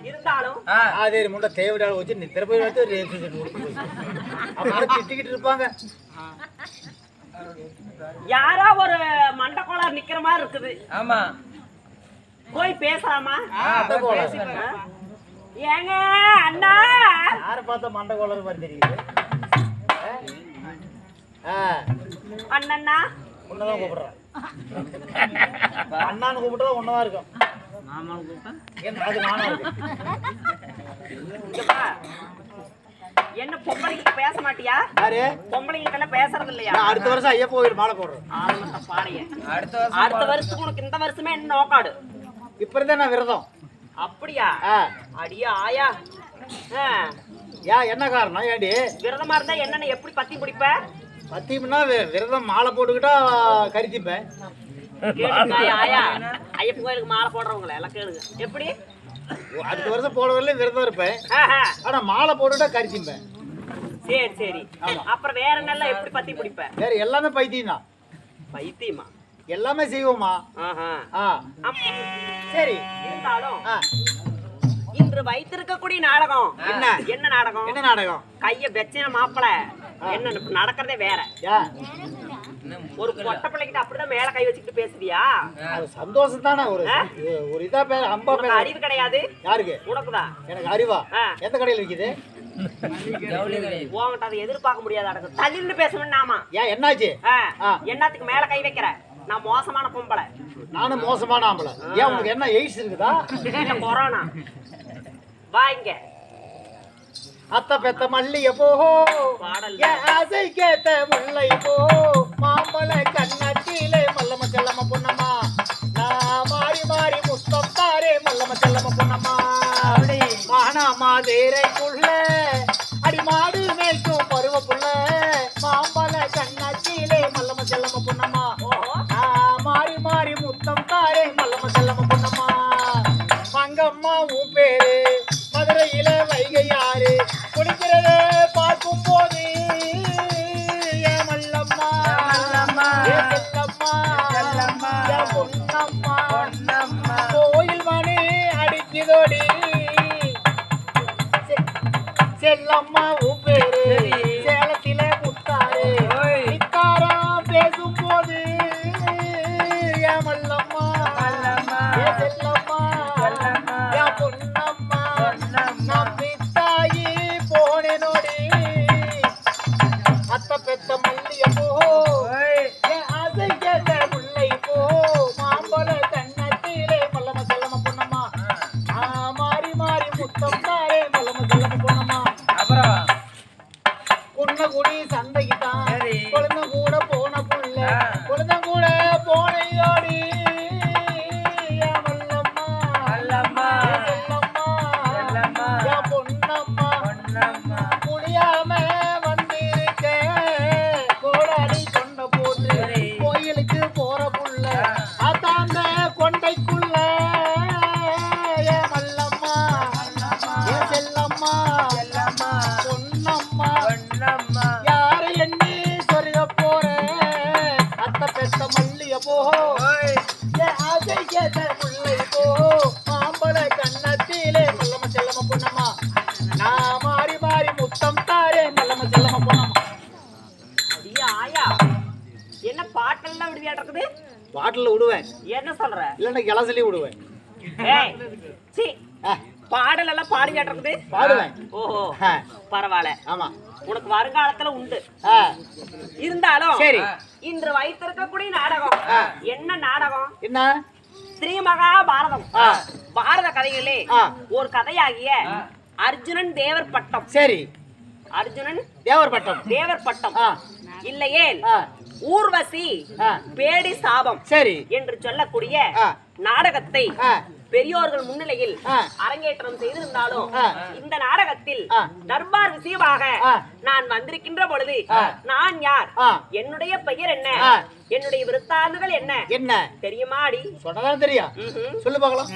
இருந்தாலும் அதே முண்டை தேவையான வச்சு நித்திர போய் வச்சு திட்டிக்கிட்டு இருப்பாங்க. யாரா ஒரு மண்டக்கோளார் நிக்கிற மாதிரி இருக்குது. ஆமா, போய் பேசலாமா? ஏங்க அண்ணா, யார பார்த்தா மண்டக்கோளார் மாதிரி தெரியுது? அண்ணா உன்னதான் கூப்பிடுறேன். அண்ணான்னு கூப்பிட்டா ஒன்னதான் இருக்கும். அது நானும் இருக்கு. என்ன பொம்பளைக்கு பேச மாட்டியா? யாரு பொம்பளைங்க பேசுறது இல்லையா? அடுத்த வருஷம் ஐயா போயிரு மாலை போடுறேன். அடுத்த வருஷத்துக்கு உனக்கு இந்த வருஷமே என்ன நோக்காடு? இப்ப இருந்தா நான் விரதம். அப்படியா? அடியா ஆயா, என்ன காரணம்? ஏடி விரதமா இருந்தா என்னன்னு எப்படி பத்தி பிடிப்ப? பத்தினா விரதம் மாலை போட்டுக்கிட்டா கரித்திப்பேன். ஆயா, ஐயப்ப கோயிலுக்கு மாலை போடுறவங்கள எல்லாம் கேளுங்க. எப்படி அடுத்த வருஷம் போட வரல விரதம் இருப்பேன். ஆனா மாலை போட்டுட்டா கரித்திப்பேன். சரி சரி. அப்புறம் வேற என்னெல்லாம் எப்படி பத்தி பிடிப்ப? வேற எல்லாமே பைத்தியம் தான். பைத்தியமா? எல்லாமே செய்வோமா? சரி. இருந்தாலும் இன்று வைத்திருக்கக்கூடிய நாடகம் என்ன? என்ன நாடகம்? என்ன நாடகம்? கைய வெச்சின மாப்பிள என்ன நடக்கிறதே வேற. ஒரு பொட்ட பிள்ளைகிட்ட அப்படிதான் மேல கை வச்சுக்கிட்டு பேசுறியா? அது சந்தோஷம் தானே. ஒரு இதா பேர் அம்பா பேர். அறிவு கிடையாது. யாருக்கு? உனக்குதான். எனக்கு அறிவா? எந்த கடையில இருக்குது? உன்கிட்ட அதை எதிர்பார்க்க முடியாது. அடக்கு தள்ளின்னு பேசணும். நாமா ஏன் என்னாச்சு? என்னத்துக்கு மேல கை வைக்கிற? நான் மோசமான பொம்பளை. நானும் மோசமான ஆம்பளை. ஏன் உனக்கு என்ன எய்ட்ஸ் இருக்குதா? கொரோனா. வா இங்க. அத்த பெத்த மல்லிய போ ஆசை கேத்த முல்லை போ மாம்பழ கண்ணத்திலே மல்லம செல்லம பொன்னம்மா நான் மாறி மாறி முத்தம் தாரே மல்லம செல்லம பொன்னம்மா மானாமா தேரைக்குள்ள அடி மாடு மேய்க்கும் பருவ புள்ள மாம்பழ கண்ணத்திலே மல்லம செல்லம பொன்னம்மா நான் மாறி மாறி முத்தம் தாரே மல்லம செல்லம பொன்னம்மா மங்கம்மா உன் பேரு மதுரையில வைகை யாரு குடிக்கிறத பார்க்கும் போது ஏன் மல்லம்மா ஏன் செல்லம்மா ஏன் பொன்னம்மா கோயில் மணி அடிக்குதோடி செல்லம்மா உன் பேரு சேலத்தில முத்தாரு நித்தாரா பேசும் போது ஏன் மல்லம்மா ஏன் செல்லம்மா ஏன் பொன்னம்மா நம்பித்தாயி போனே நோடி அத்த பெத்த மல்லிய போ ஆசை கேட்ட முல்லை போ மாம்பழ கண்ணத்திலே மல்லம செல்லம பொன்னம்மா மாறி மாறி முத்தம் தாரே மல்லம செல்லம பொன்னம்மா அப்புறம் குன்னகுடி சந்தைக்கு தான் குழந்தை கூட போன புள்ள குழந்தை கூட போனையோடி முடியாம வந்திருக்க கோடாடி கொண்ட போட்டு கோயிலுக்கு போற புள்ள அதாந்த கொண்டைக்குள்ள ஏ மல்லம்மா ஏ செல்லம்மா பொன்னம்மா யாரு எண்ணி சொருக போற அத்த பெத்த மல்லிய போ ஏ ஆசை கேட்ட புள்ளை போ மாம்பழ கண்ணத்திலே மல்லம செல்லம பொன்னம்மா நான் மாறி மாறி முத்தம் தாரே மல்லம செல்லம பொன்னம்மா. ஆயா, என்ன பாட்டெல்லாம் விடுவியா இருக்குது? பாட்டில விடுவேன். என்ன சொல்ற? இல்லன்னா கிளசலி விடுவேன். பாடல் எல்லாம் பாடுவியா இருக்குது? பாடுவேன். ஓஹோ, பரவாயில்ல. ஆமா, உனக்கு வருங்காலத்துல உண்டு. இருந்தாலும் சரி, இன்று வைத்திருக்கக்கூடிய நாடகம் என்ன நாடகம்? என்ன? ஸ்ரீ மகாபாரதம். பாரத கதைகளே ஒரு கதையாகிய அர்ஜுனன் தேவர் பட்டம். சரி, அர்ஜுனன் தேவர் பட்டம் இல்லையே ஊர்வசி பேடி சாபம் சரி என்று சொல்லக்கூடிய நாடகத்தை பெரியோர்கள் முன்னிலையில் அரங்கேற்றம் செய்திருந்தாலும் இந்த நாடகத்தில் தர்பார் விஷயமாக நான் வந்திருக்கின்ற பொழுது நான் யார், என்னுடைய பெயர் என்ன, என்னுடைய விருத்தாந்தங்கள் என்ன என்ன தெரியுமாடி? சொன்னதான் தெரியும். சொல்லு பார்க்கலாம்.